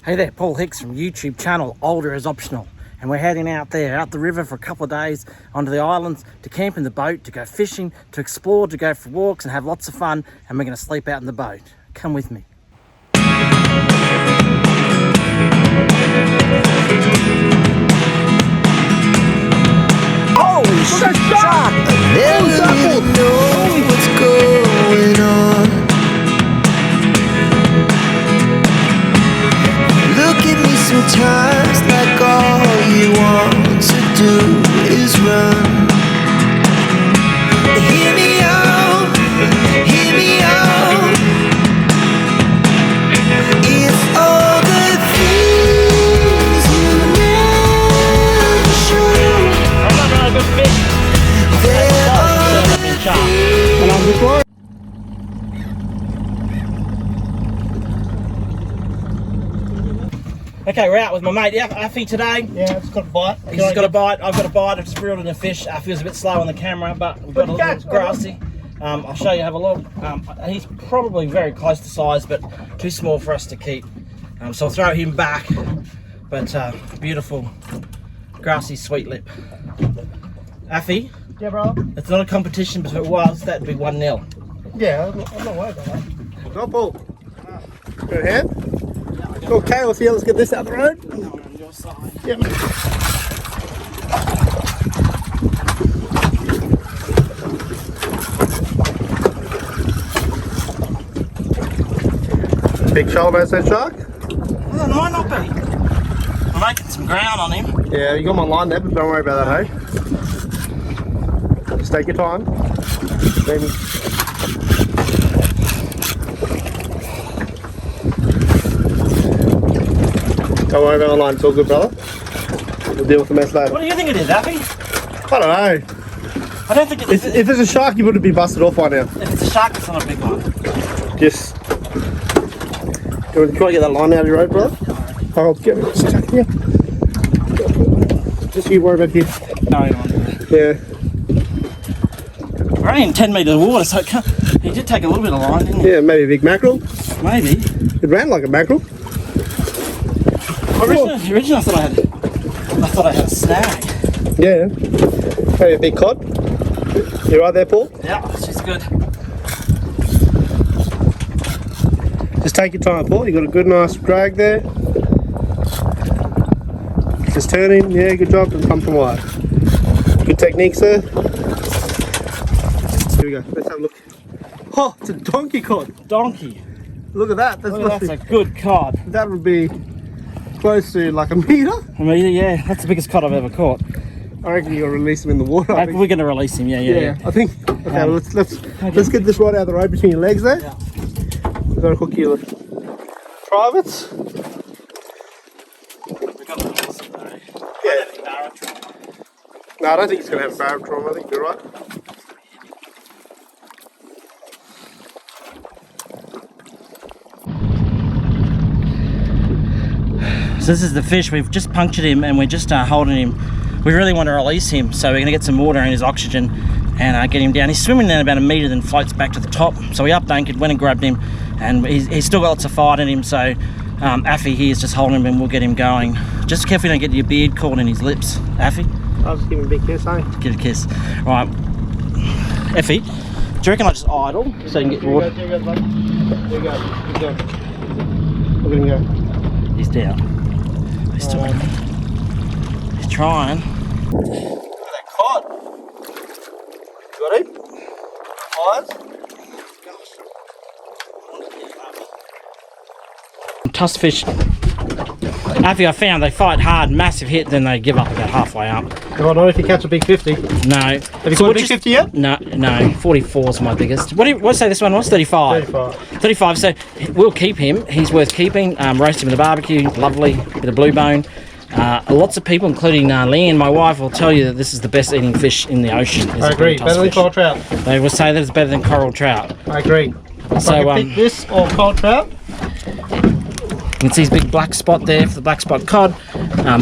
Hey there, Paul Hicks from YouTube channel Older is Optional, and we're heading out there, out the river for a couple of days, onto the islands, to camp in the boat, to go fishing, to explore, to go for walks and have lots of fun, and we're going to sleep out in the boat. Come with me. Holy shit! Shark! Never really know what's going on. Look at me sometimes like all you want to do is run. Hear me out, hear me out. It's all the things you never show. I'm not really a good fish. There are the And I'm recording. Okay, we're out with my mate Affy today. Yeah, it's got a bite. He's got a bite, I've got a bite, I've just reeled in a fish. Affy was a bit slow on the camera, but we've got a little grassy. I'll show you, have a look. He's probably very close to size, but too small for us to keep. So I'll throw him back. But beautiful, grassy sweet lip. Affy, Yeah, bro. it's not a competition, but if it was, that'd be 1-0. Yeah, I'm not worried about that. Go, Paul. Go ahead. Okay, let's get this out the road. On your side. Yeah. Big shoulder, man, said shark? Well, it might not be. I'm making some ground on him. Yeah, you got my line there, but don't worry about that, hey? Just take your time. Then don't worry about the line, it's all good, brother. We'll deal with the mess later. What do you think it is, Affy? I don't know. I don't think it's... If it's a shark, you wouldn't be busted off by now. If it's a shark, it's not a big one. Just... Do you want to get that line out of your road, brother? I'll get it stuck here. Just you worry about here. No, you won't. Yeah. We're only in 10 metres of water, so it can't... He did take a little bit of line, didn't he? Yeah, maybe a big mackerel. Maybe. It ran like a mackerel. Originally, I thought I had a snag. Yeah. Maybe a big cod. You right there, Paul? Yeah, she's good. Just take your time, Paul. You got a good, nice drag there. Just turning. Yeah, good job. And come from wide. Good technique, sir. Here we go. Let's have a look. Oh, it's a donkey cod. Donkey. Look at that. That's a good cod. That would be close to like a metre. I mean, yeah, that's the biggest cod I've ever caught. I reckon you got to release him in the water. I think. We're going to release him, yeah. I think. Okay, well, let's get this right out of the road between your legs there. Yeah. We've got to hook your privates. We've got to release him, though. Yeah. Yeah. No, I don't think he's going to have barb trauma. I think you're right. So this is the fish. We've just punctured him and we're just holding him. We really want to release him, so we're going to get some water in his oxygen and get him down. He's swimming down about a metre, then floats back to the top. So we up anchored, went and grabbed him, and he's still got lots of fight in him. So Affy here is just holding him and we'll get him going. Just careful you don't get your beard caught in his lips, Affy. I'll just give him a big kiss, eh? Give it a kiss. Right, Affy, do you reckon I just idle so you can get water? There you go, buddy. There you go. Good go. Look at him go. He's down. He's still he's trying. Look at that cod. Got him? Eyes? Tusk fish. Affy, I found they fight hard, massive hit, then they give up about halfway up. Oh, not if you catch a big 50. No. Have you caught a big 50 yet? No, 44 is my biggest. What did you say this one was? 35? 35, so we'll keep him. He's worth keeping. Roast him in the barbecue, lovely, bit of blue bone. Lots of people, including Leanne, my wife, will tell you that this is the best eating fish in the ocean. I agree, better than coral trout. They will say that it's better than coral trout. I agree. So, I pick this or coral trout. You can see his big black spot there for the black spot cod.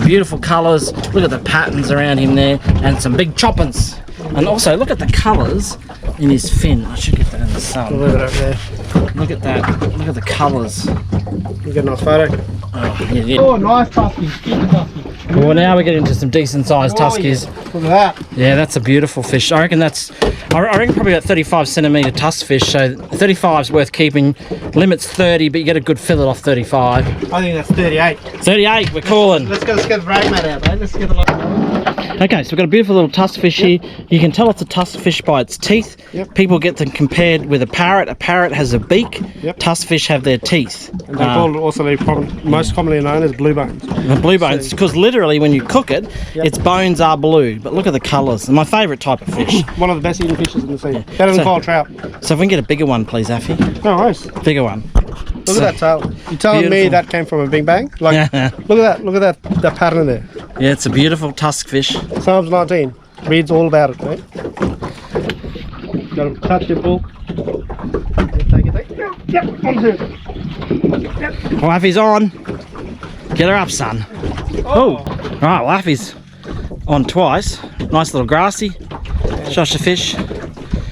Beautiful colours. Look at the patterns around him there, and some big choppins. And also look at the colours in his fin. I should get that in the sun. Look at it up there. Look at that. Look at the colours. You get a nice photo. Yeah. Oh, nice tuskies. Big tuskies. Well, now we get into some decent sized tuskies. Yeah. Look at that. Yeah, that's a beautiful fish. I reckon probably about 35 centimetre tusk fish. So 35 is worth keeping. Limit's 30, but you get a good fillet off 35. I think that's 38. 38, we're calling. Let's get the brag mat out, mate. Let's get the Okay, so we've got a beautiful little tusk fish here. You can tell it's a tusk fish by its teeth. Yep. People get them compared with a parrot. A parrot has a beak. Yep. Tusk fish have their teeth. And they're called also most commonly known as blue bones. The blue bones, because literally when you cook it, its bones are blue. But look at the colours. My favourite type of fish. One of the best eating fishes in the sea. Better than coral trout. So if we can get a bigger one, please, Affy. No worries. Bigger one. Look at that tail. You're telling me that came from a bing bang? Like, look at that pattern there. Yeah, it's a beautiful tusk fish. Psalms 19 reads all about it, mate. Got to touch your bull. Take it. Yep, onto it. Well, Affy's on. Get her up, son. Oh. Right, well, Affy's on twice. Nice little grassy. Shosha fish.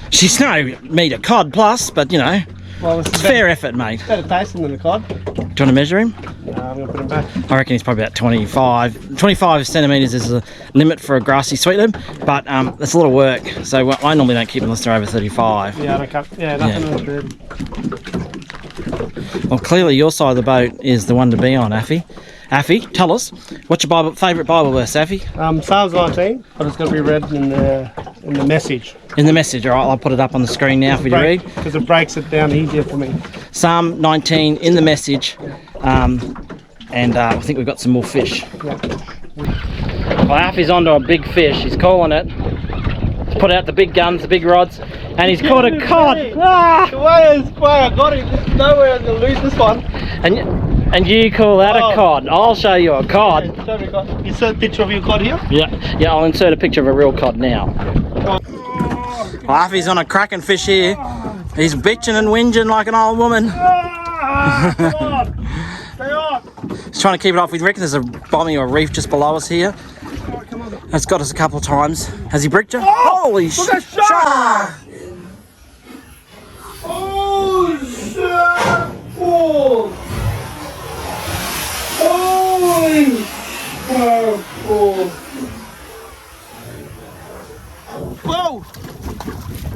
She's no meat a cod plus, but you know, Well, it's fair effort, mate. Better tasting than a cod. Do you want to measure him? I'm going to put him back. I reckon he's probably about 25 centimetres is the limit for a grassy sweetling, but that's a lot of work, so I normally don't keep them unless they're over 35. Yeah, I don't cut. Yeah, nothing else really. Well, clearly your side of the boat is the one to be on, Affy. Affy, tell us, what's your favourite Bible verse, Affy? Psalms 19, but it's going to be read in the message. In the message, all right, I'll put it up on the screen now for you to read. Because it breaks it down easier for me. Psalm 19 in the message, and I think we've got some more fish. Yeah. Well, Affy's onto a big fish, he's calling it. He's put out the big guns, the big rods, and he's caught a cod. Ah! The way I got it, there's no way I'm going to lose this one. And you call that a cod? I'll show you a cod. Yeah, show me a cod. Insert a picture of your cod here. Yeah, I'll insert a picture of a real cod now. Well, Affy's on a cracking fish here. He's bitching and whinging like an old woman. Come on. Stay on. He's trying to keep it off. We reckon there's a bommy or a reef just below us here. Oh, come on. It's got us a couple of times. Has he bricked you? Oh, Holy look at that shark! Oh, shit! Oh. Holy! Oh. Whoa!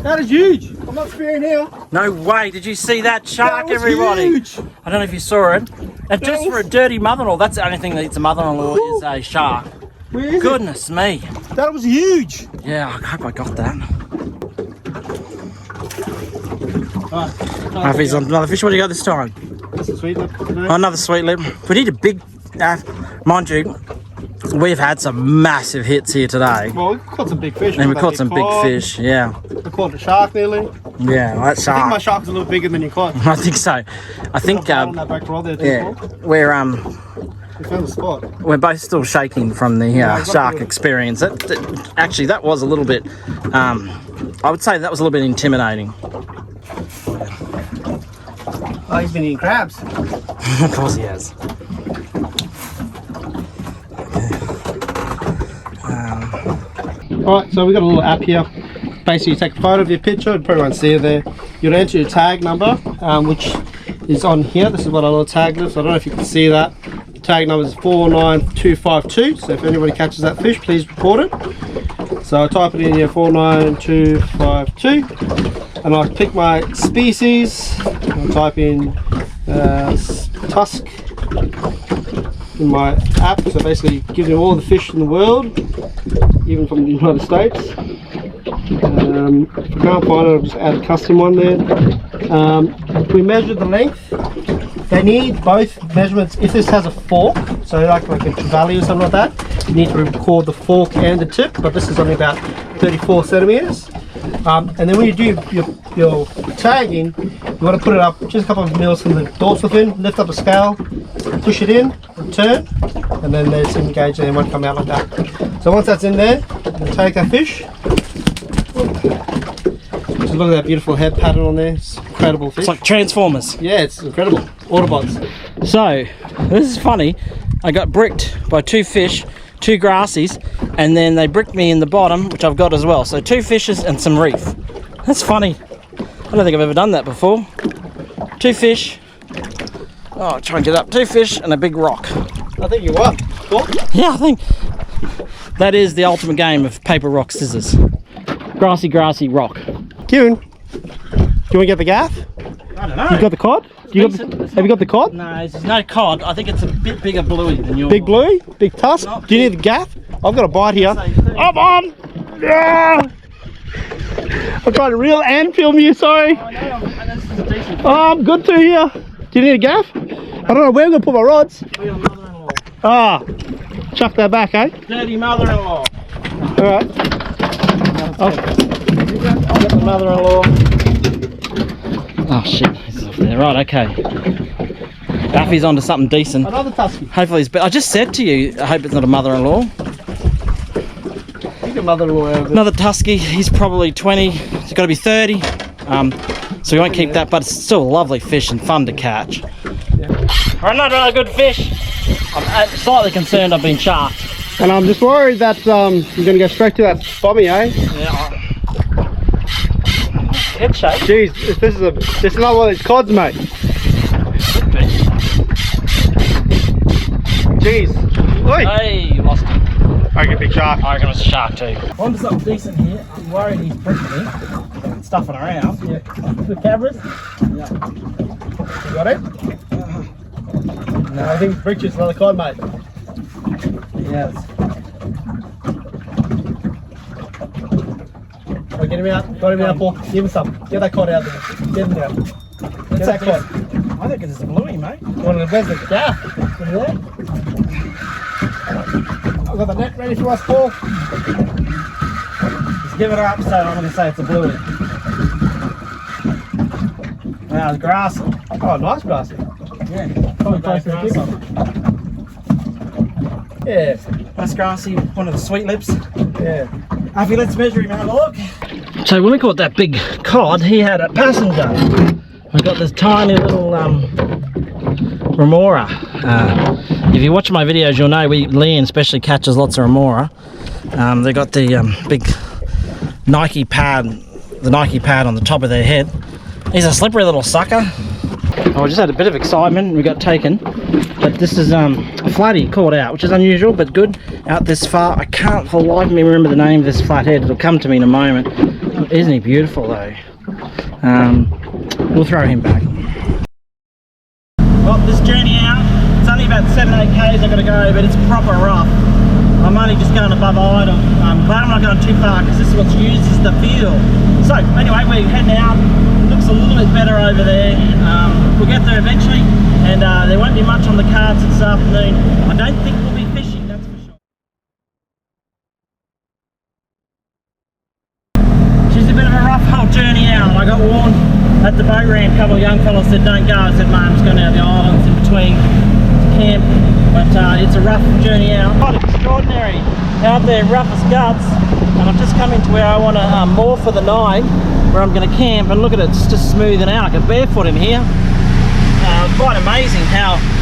That is huge. I'm not spearing here. No way! Did you see that shark, That was everybody? huge. I don't know if you saw it. And just for a dirty mother-in-law, that's the only thing that eats a mother-in-law is a shark. Where is Goodness me! it? That was huge. Yeah, I hope I got that. Alright. Affy's on another fish. What do you got this time? That's a sweet look. Oh, another sweet lip. We need a big, mind you, we've had some massive hits here today. Well, we caught some big fish. And we caught some big fish, yeah. We caught a shark nearly. Yeah, that I think my shark. shark's a little bigger than your cod. I think so. I think, On that back rod there, yeah, we found the spot. we're both still shaking from the shark experience. Actually, that was a little bit, I would say that was a little bit intimidating. Oh, he's been eating crabs. Of course he has. Alright, so we've got a little app here. Basically, you take a photo of your picture, you probably won't see it there. You'll enter your tag number, which is on here. This is what our little tag is. I don't know if you can see that. The tag number is 49252. So if anybody catches that fish, please report it. So I type it in here, 49252. And I pick my species. I'll type in tusk in my app. So basically it gives me all the fish in the world, even from the United States. If I can't find it, I'll just add a custom one there. We measure the length. They need both measurements. If this has a fork, so like a valley or something like that, you need to record the fork and the tip, but this is only about 34 centimeters. And then when you do your tagging, you want to put it up just a couple of mils from the dorsal fin, lift up the scale, push it in, turn, and then there's engaged and it won't come out like that. So once that's in there, you take that fish. Just look at that beautiful head pattern on there. It's incredible fish. It's like Transformers. Yeah, it's incredible. Autobots. So, this is funny. I got bricked by two fish, two grassies, and then they bricked me in the bottom, which I've got as well. So 2 fishes and some reef. That's funny. I don't think I've ever done that before. 2 fish, Oh, try and get up. 2 fish and a big rock. I think you won. Cool. Yeah, I think that is the ultimate game of paper, rock, scissors. Grassy, grassy rock. Kieran, do you want to get the gaff? I don't know. You got the cod? Have you got the cod? No, there's no cod. I think it's a bit bigger bluey than yours. Big bluey? Big tusk? Do you need the gaff? I've got a bite here. I'm on! Yeah! I'm trying to reel and film you, sorry. I know, this is decent. Oh, I'm good to here. Do you need a gaff? I don't know where I'm going to put my rods. Your mother-in-law. Ah, chuck that back, eh? Dirty mother-in-law. Alright. I'll get the mother-in-law. Oh shit, he's off there. Right, okay. Duffy's onto something decent. Another tusky. Hopefully he's... I just said to you, I hope it's not a mother-in-law. Your mother-in-law over there. Another tusky, he's probably 20, he's got to be 30. So we won't keep that, but it's still a lovely fish and fun to catch. Yeah. Another good fish. I'm slightly concerned I've been sharked. And I'm just worried that you're going to go straight to that bobby, eh? Yeah. Head shake. Jeez, this is not one of these cods, mate. Jeez. Oi. Hey, you lost him. I reckon big shark. I reckon it's a shark too. Onto something decent here. I'm worried he's pricking me. Stuffing around. Yeah. The cameras. Yeah. You got it? No, I think Richard's another cod, mate. Yes. Oh, get him out. Got him out, Paul. Give him some. Get that cod out there. Get him out. Get that cod. I think it's a bluey, mate. One of the best. Yeah. Look at that. I've got the net ready for us, Paul. Just give it up, so I'm going to say it's a bluey. Now it's grassy. Oh, nice grassy. Yeah. Probably close to the Yeah. Nice grassy, one of the sweet lips. Yeah. Avi, let's measure him and have a look. So when we caught that big cod, he had a passenger. We got this tiny little remora. If you watch my videos, you'll know Leanne especially catches lots of remora. They got the big Nike pad, on the top of their head. He's a slippery little sucker. Oh, we just had a bit of excitement. We got taken, but this is a flatty caught out, which is unusual but good. Out this far, I can't for the life of me remember the name of this flathead. It'll come to me in a moment. Isn't he beautiful though? We'll throw him back. Well, this journey out, it's only about 7-8 k's I've got to go, but it's proper rough. I'm only just going above idle. I'm glad I'm not going too far because this is what's used as the fuel. So anyway, we're heading out. Looks a little bit better over there. We'll get there eventually, and there won't be much on the cards this afternoon. I don't think we'll be fishing, that's for sure. She's a bit of a rough whole journey out. I got warned at the boat ramp. A couple of young fellas said don't go. I said, mate, I'm just going down the islands in between to camp. But it's a rough journey out. Quite extraordinary out there, rough as guts. And I've just come into where I want to moor for the night, where I'm going to camp, and look at it, it's just smoothing out. I can barefoot in here. Quite amazing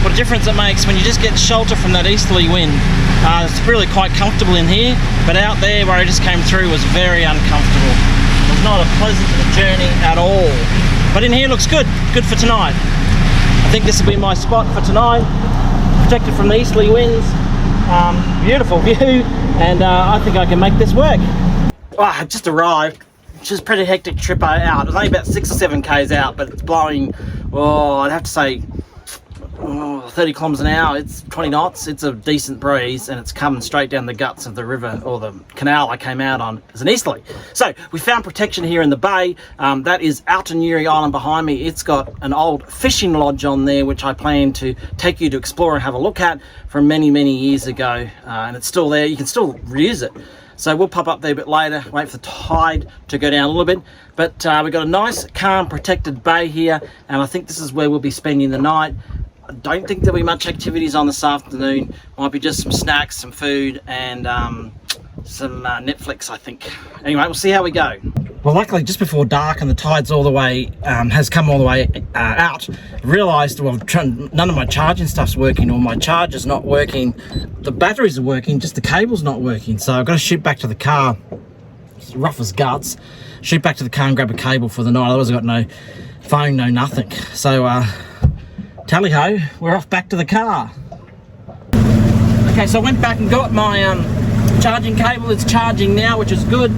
what a difference it makes when you just get shelter from that easterly wind. It's really quite comfortable in here, but out there where I just came through was very uncomfortable. It was not a pleasant journey at all. But in here looks good for tonight. I think this will be my spot for tonight. Protected from the easterly winds, beautiful view, and I think I can make this work. Well, I just arrived. It's just a pretty hectic trip out. It was only about 6 or 7 k's out, but it's blowing, I'd have to say 30 kilometers an hour. It's 20 knots. It's a decent breeze, and it's coming straight down the guts of the river, or the canal I came out on as an easterly. So we found protection here in the bay. That is outernewryisland behind me. It's got an old fishing lodge on there, which I plan to take you to explore and have a look at from many years ago, and it's still there. You can still reuse it. So we'll pop up there a bit later, wait for the tide to go down a little bit. But we've got a nice, calm, protected bay here, and I think this is where we'll be spending the night. I don't think there'll be much activities on this afternoon. Might be just some snacks, some food, and some Netflix, I think. Anyway, we'll see how we go. Well, luckily, just before dark and the tide's all the way, has come all the way out, I realised, well, none of my charging stuff's working, or my charger's not working. The batteries are working, just the cable's not working. So I've got to shoot back to the car. It's rough as guts. Shoot back to the car and grab a cable for the night. Otherwise I've got no phone, no nothing. So Tally-ho, we're off back to the car. Okay, so I went back and got my charging cable. It's charging now, which is good.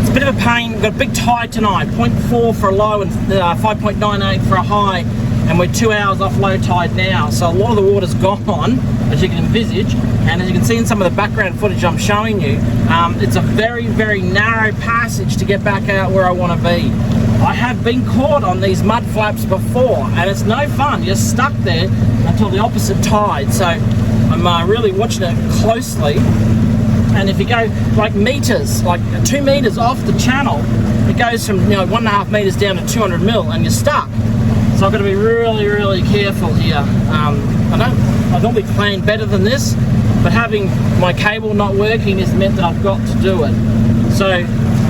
It's a bit of a pain. We've got a big tide tonight, 0.4 for a low and 5.98 for a high, and we're 2 hours off low tide now. So a lot of the water's gone, as you can envisage, and as you can see in some of the background footage I'm showing you, it's a very, very narrow passage to get back out where I want to be. I have been caught on these mud flaps before, and it's no fun. You're stuck there until the opposite tide. So I'm really watching it closely. And if you go like meters, like 2 meters off the channel, it goes from 1.5 meters down to 200 mil, and you're stuck. So I've got to be really, really careful here. I normally plan better than this, but having my cable not working has meant that I've got to do it. So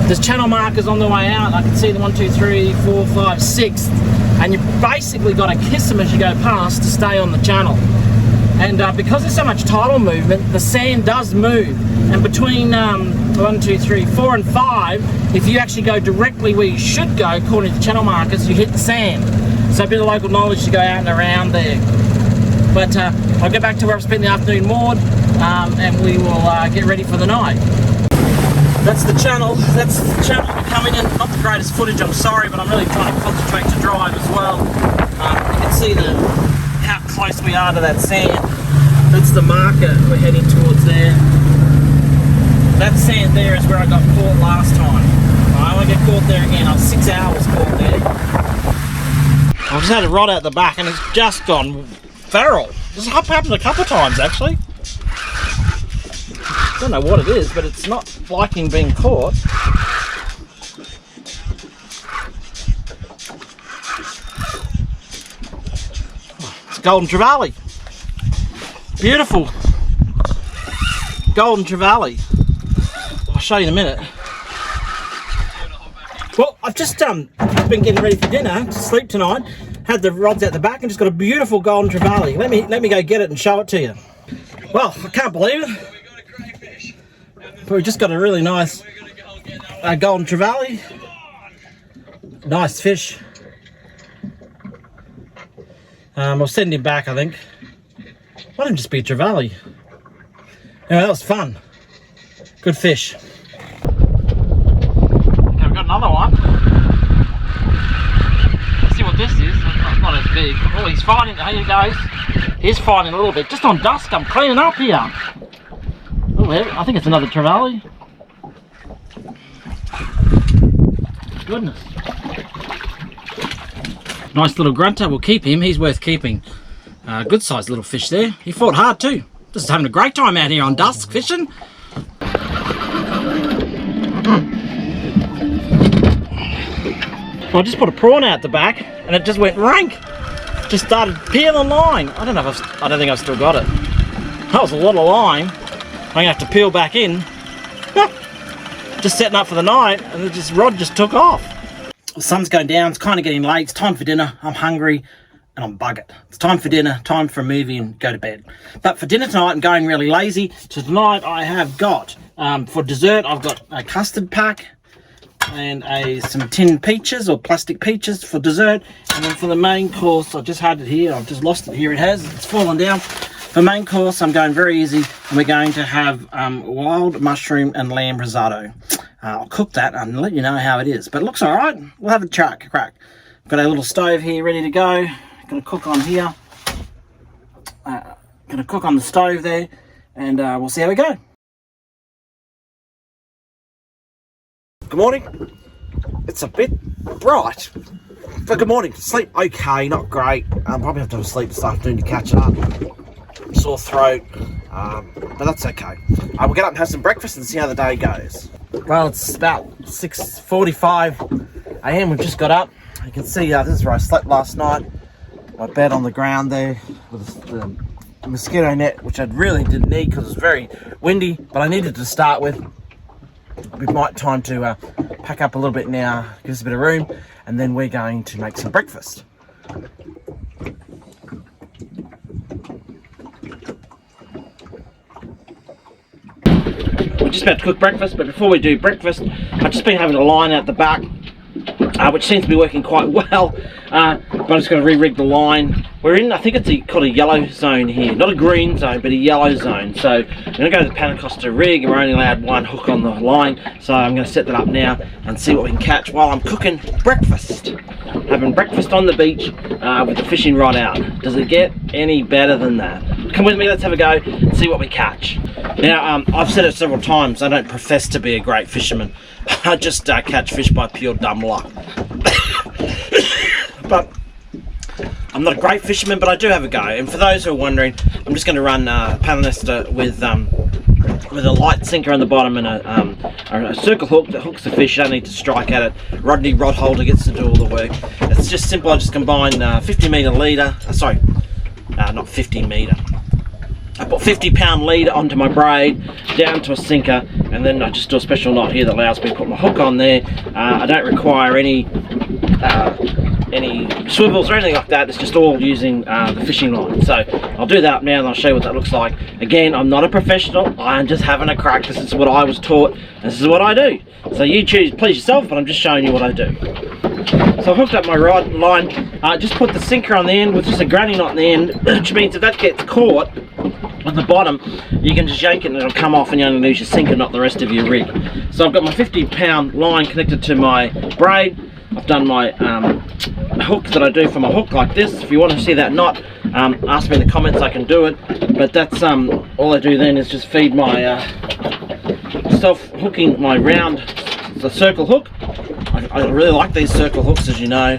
there's channel markers on the way out. I can see the 1, 2, 3, 4, 5, 6, and you've basically got to kiss them as you go past to stay on the channel. And because there's so much tidal movement, the sand does move. And between 1, 2, 3, 4 and 5, if you actually go directly where you should go, according to channel markers, you hit the sand. So a bit of local knowledge to go out and around there. But I'll go back to where I've spent the afternoon moored, and we will get ready for the night. That's the channel. That's the channel we're coming in. Not the greatest footage, I'm sorry, but I'm really trying to concentrate to drive as well. You can see how close we are to that sand. That's the marker we're heading towards there. That sand there is where I got caught last time. I won't get caught there again. I was 6 hours caught there. I've just had a rod out the back and it's just gone feral. This happened a couple of times actually. Don't know what it is, but it's not liking being caught. It's golden trevally. Beautiful golden trevally. I'll show you in a minute. Well, I've just been getting ready for dinner to sleep tonight. Had the rods out the back and just got a beautiful golden trevally. Let me go get it and show it to you. Well, I can't believe it. But we just got a really nice golden trevally. Nice fish. I'll send him back, I think. Why didn't just be a trevally? Anyway, that was fun. Good fish. Okay, we've got another one. Let's see what this is. It's not as big. Oh, he's fighting. Here he goes. He's fighting a little bit. Just on dusk, I'm cleaning up here. Oh, I think it's another trevally. Goodness. Nice little grunter. We'll keep him. He's worth keeping. Good sized little fish there. He fought hard too. Just having a great time out here on dusk fishing. Well, I just put a prawn out the back and it just went rank. Just started peeling line. I don't think I've still got it. That was a lot of line. I'm gonna have to peel back in. Just setting up for the night and the rod just took off. The sun's going down, it's kind of getting late, it's time for dinner, I'm hungry and I'm buggered. It's time for dinner, time for a movie and go to bed. But for dinner tonight I'm going really lazy. So tonight I have got, for dessert I've got a custard pack and some tin peaches or plastic peaches for dessert. And then for the main course, I just had it here, I've just lost it, here it has, it's fallen down. For main course I'm going very easy and we're going to have wild mushroom and lamb risotto. I'll cook that and let you know how it is, but it looks all right. We'll have a crack. Got a little stove here ready to go. Gonna cook on here. Gonna cook on the stove there, and we'll see how we go. Good morning. It's a bit bright, but good morning. Sleep okay, not great. Probably have to have a sleep this afternoon to catch up. Sore throat, but that's okay. We'll get up and have some breakfast and see how the day goes. Well, it's about 6:45 a.m. We've just got up. You can see this is where I slept last night. My bed on the ground there with the mosquito net, which I really didn't need because it was very windy, but I needed to start with. We might time to pack up a little bit now, give us a bit of room, and then we're going to make some breakfast. We're just about to cook breakfast, but before we do breakfast, I've just been having a line out the back, which seems to be working quite well, but I'm just going to re-rig the line We're in, I think it's called a yellow zone here. Not a green zone, but a yellow zone. So I'm going to go to the Panacosta rig, and we're only allowed one hook on the line. So I'm going to set that up now and see what we can catch while I'm cooking breakfast. Having breakfast on the beach with the fishing rod out. Does it get any better than that? Come with me, let's have a go and see what we catch. Now, I've said it several times, I don't profess to be a great fisherman. I just catch fish by pure dumb luck. But I'm not a great fisherman, but I do have a go. And for those who are wondering, I'm just going to run Panacosta with a light sinker on the bottom and a circle hook that hooks the fish. You don't need to strike at it. Rodney rod holder gets to do all the work. It's just simple. I just combine 50 metre leader. Not 50 metre. I put 50-pound leader onto my braid, down to a sinker, and then I just do a special knot here that allows me to put my hook on there. I don't require any swivels or anything like that. It's just all using the fishing line. So I'll do that up now and I'll show you what that looks like. Again, I'm not a professional, I'm just having a crack. This is what I was taught, this is what I do. So you choose, please yourself, but I'm just showing you what I do. So I've hooked up my rod line, just put the sinker on the end with just a granny knot on the end, which means if that gets caught at the bottom, you can just yank it and it'll come off and you only lose your sinker, not the rest of your rig. So I've got my 50-pound line connected to my braid. I've done my hook that I do for my hook like this. If you want to see that knot, ask me in the comments, I can do it. But that's all I do then is just feed my self-hooking my round, the circle hook. I really like these circle hooks, as you know.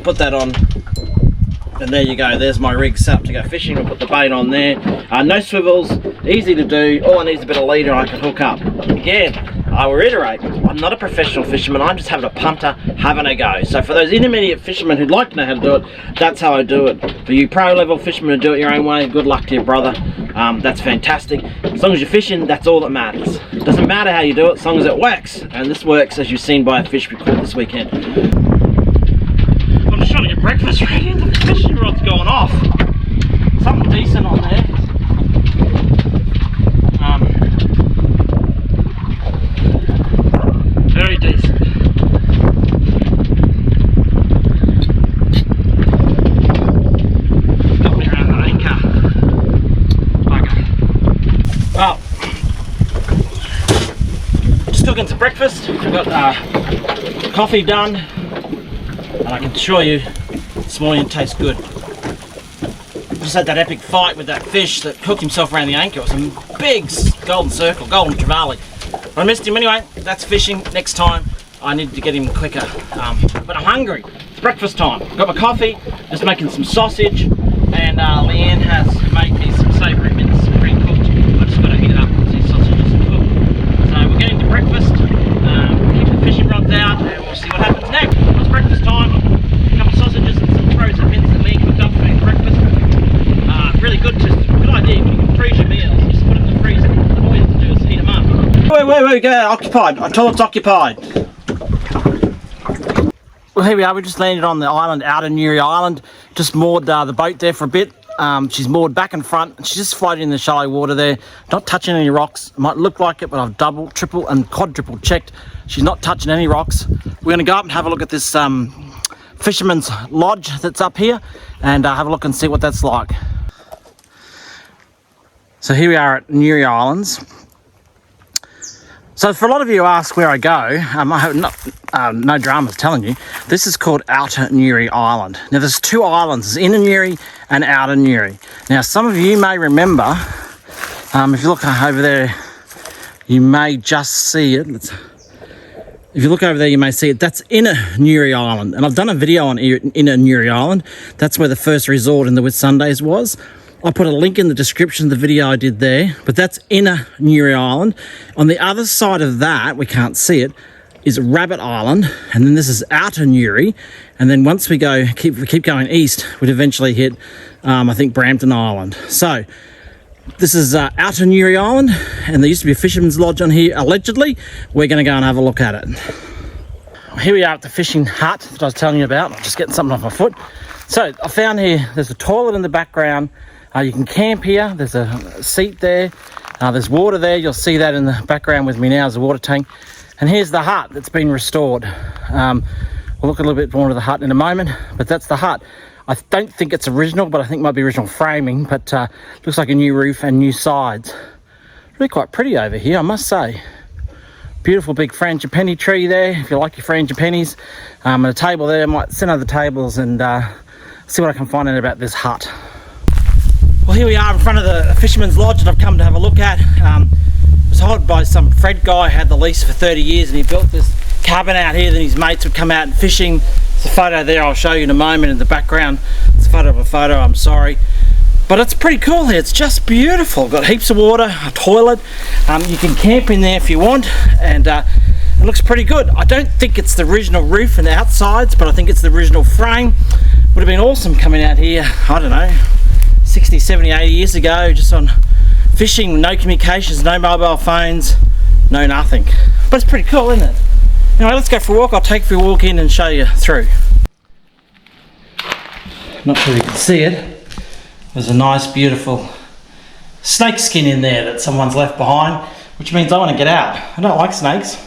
Put that on, and there you go, there's my rig set up to go fishing. I'll put the bait on there. No swivels, easy to do. All I need is a bit of leader I can hook up. Again, I will reiterate, I'm not a professional fisherman, I'm just having a punter, having a go. So for those intermediate fishermen who'd like to know how to do it, that's how I do it. For you pro level fishermen who do it your own way, good luck to your brother. That's fantastic. As long as you're fishing, that's all that matters. It doesn't matter how you do it, as long as it works. And this works, as you've seen by a fish we caught this weekend. I'm just trying to get breakfast ready and the fishing rod's going off. Something decent on there. Very decent. Got me around the anchor. Bugger. Well, just cooking some breakfast. I've got coffee done, and I can assure you this morning it tastes good. Just had that epic fight with that fish that hooked himself around the anchor. It was some big golden circle, golden trevally. I missed him anyway. That's fishing. Next time I need to get him quicker. But I'm hungry. It's breakfast time. Got my coffee, just making some sausage, and Leanne has made me some savoury mince, pre-cooked. I just got to heat it up once these sausages are cooked. So we're getting to breakfast. Keep the fishing rods out, and we'll see what happens next. It's breakfast time. A couple of sausages and some frozen mince that Leanne cooked up for me for breakfast. Really good idea. You can freeze your meals. Just put them in the freezer. All you have to do is heat them up. Wait, go, occupied. I told it's occupied. Well, here we are. We just landed on the island, outernewryisland. Just moored the boat there for a bit. She's moored back and front. She's just floating in the shallow water there, not touching any rocks. It might look like it, but I've double, triple, and quadruple checked. She's not touching any rocks. We're going to go up and have a look at this fisherman's lodge that's up here, and have a look and see what that's like. So here we are at Newry Islands. So for a lot of you who ask where I go, I have no dramas telling you, this is called Outer Newry Island. Now there's two islands, there's Inner Newry and Outer Newry. Now some of you may remember, if you look over there, you may just see it. If you look over there, you may see it. That's Inner Newry Island. And I've done a video on Inner Newry Island. That's where the first resort in the Whitsundays was. I'll put a link in the description of the video I did there, but that's Inner Newry Island. On the other side of that, we can't see it, is Rabbit Island, and then this is Outer Newry, and then once we keep going east, we'd eventually hit, I think, Brampton Island. So this is Outer Newry Island, and there used to be a fisherman's lodge on here, allegedly. We're going to go and have a look at it. Here we are at the fishing hut that I was telling you about. I'm just getting something off my foot. So I found here, there's a toilet in the background. You can camp here. There's a seat there. There's water there. You'll see that in the background with me now is a water tank. And here's the hut that's been restored. We'll look a little bit more to the hut in a moment, but that's the hut. I don't think it's original, but I think it might be original framing, but looks like a new roof and new sides. Really quite pretty over here, I must say. Beautiful big frangipani tree there, if you like your frangipanis. And a table there. I might send other tables and see what I can find out about this hut. Well, here we are in front of the Fisherman's Lodge that I've come to have a look at. It was hired by some Fred guy who had the lease for 30 years, and he built this cabin out here that his mates would come out and fishing. There's a photo there I'll show you in a moment in the background. It's a photo of a photo, I'm sorry. But it's pretty cool here, it's just beautiful. Got heaps of water, a toilet, you can camp in there if you want, and it looks pretty good. I don't think it's the original roof and outsides, but I think it's the original frame. Would have been awesome coming out here, I don't know, 60, 70, 80 years ago, just on fishing, no communications, no mobile phones, no nothing. But it's pretty cool, isn't it? Anyway, let's go for a walk. I'll take you for a walk in and show you through. Not sure you can see it. There's a nice, beautiful snake skin in there that someone's left behind, which means I want to get out. I don't like snakes.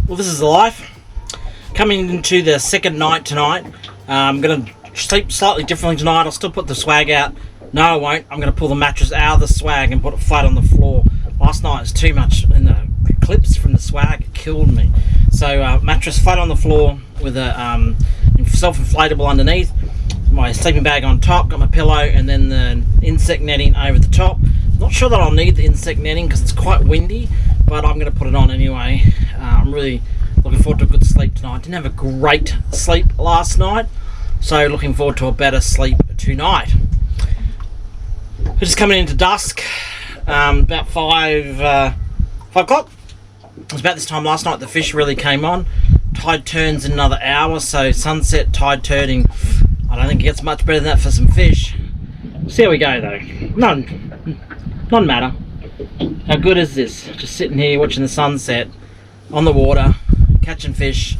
Well, this is the life. Coming into the second night tonight. I'm going to sleep slightly differently tonight. I'll still put the swag out. No, I won't. I'm going to pull the mattress out of the swag and put it flat on the floor. Last night was too much in the clips from the swag. It killed me. So mattress flat on the floor with a self-inflatable underneath. My sleeping bag on top, got my pillow, and then the insect netting over the top. Not sure that I'll need the insect netting because it's quite windy, but I'm going to put it on anyway. I'm really looking forward to a good sleep tonight. Didn't have a great sleep last night, so looking forward to a better sleep tonight. We're just coming into dusk, about 5 o'clock. It was about this time last night the fish really came on. Tide turns in another hour, so sunset, tide turning. I don't think it gets much better than that for some fish. See how we go though. None matter. How good is this? Just sitting here watching the sunset on the water, catching fish.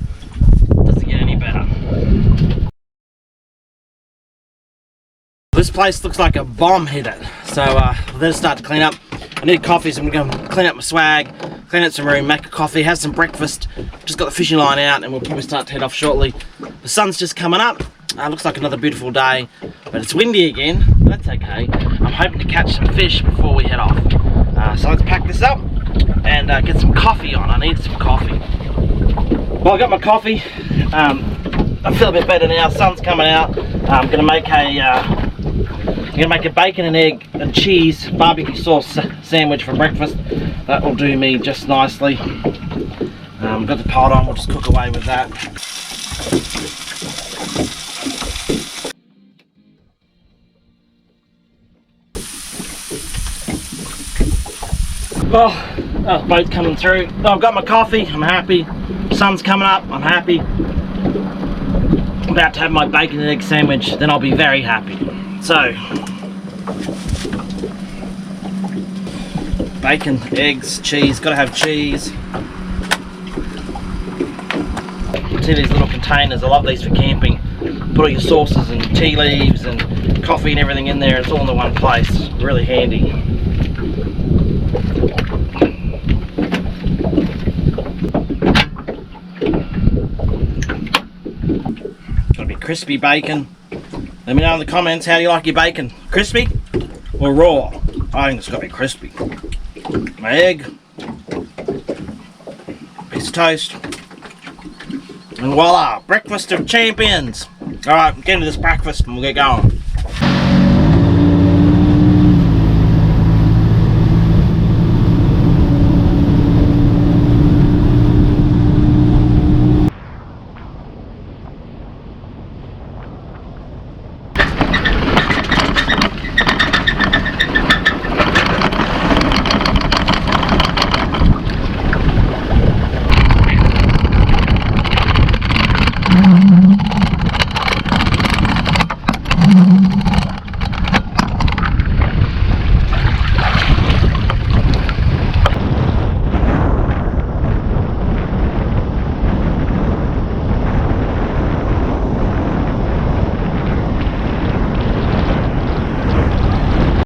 Doesn't get any better. This place looks like a bomb hit it. So let's start to clean up. I need coffee, so I'm going to clean up my swag, clean out some room, make a coffee, have some breakfast. Just got the fishing line out and we'll probably start to head off shortly. The sun's just coming up. Looks like another beautiful day, but it's windy again. That's okay. I'm hoping to catch some fish before we head off. So let's pack this up and get some coffee on. I need some coffee. Well, I got my coffee. I feel a bit better now. Sun's coming out. I'm gonna make a bacon and egg and cheese barbecue sauce sandwich for breakfast. That will do me just nicely. Got the pot on. We'll just cook away with that. Well, boat coming through. I've got my coffee, I'm happy. Sun's coming up, I'm happy. I'm about to have my bacon and egg sandwich, then I'll be very happy. So, bacon, eggs, cheese, gotta have cheese. See these little containers, I love these for camping. Put all your sauces and tea leaves and coffee and everything in there, it's all in the one place, really handy. crispy bacon. Let me know in the comments, how do you like your bacon? Crispy or raw? I think it's got to be crispy. My egg, piece of toast, and voila, breakfast of champions. Alright, get into this breakfast and we'll get going.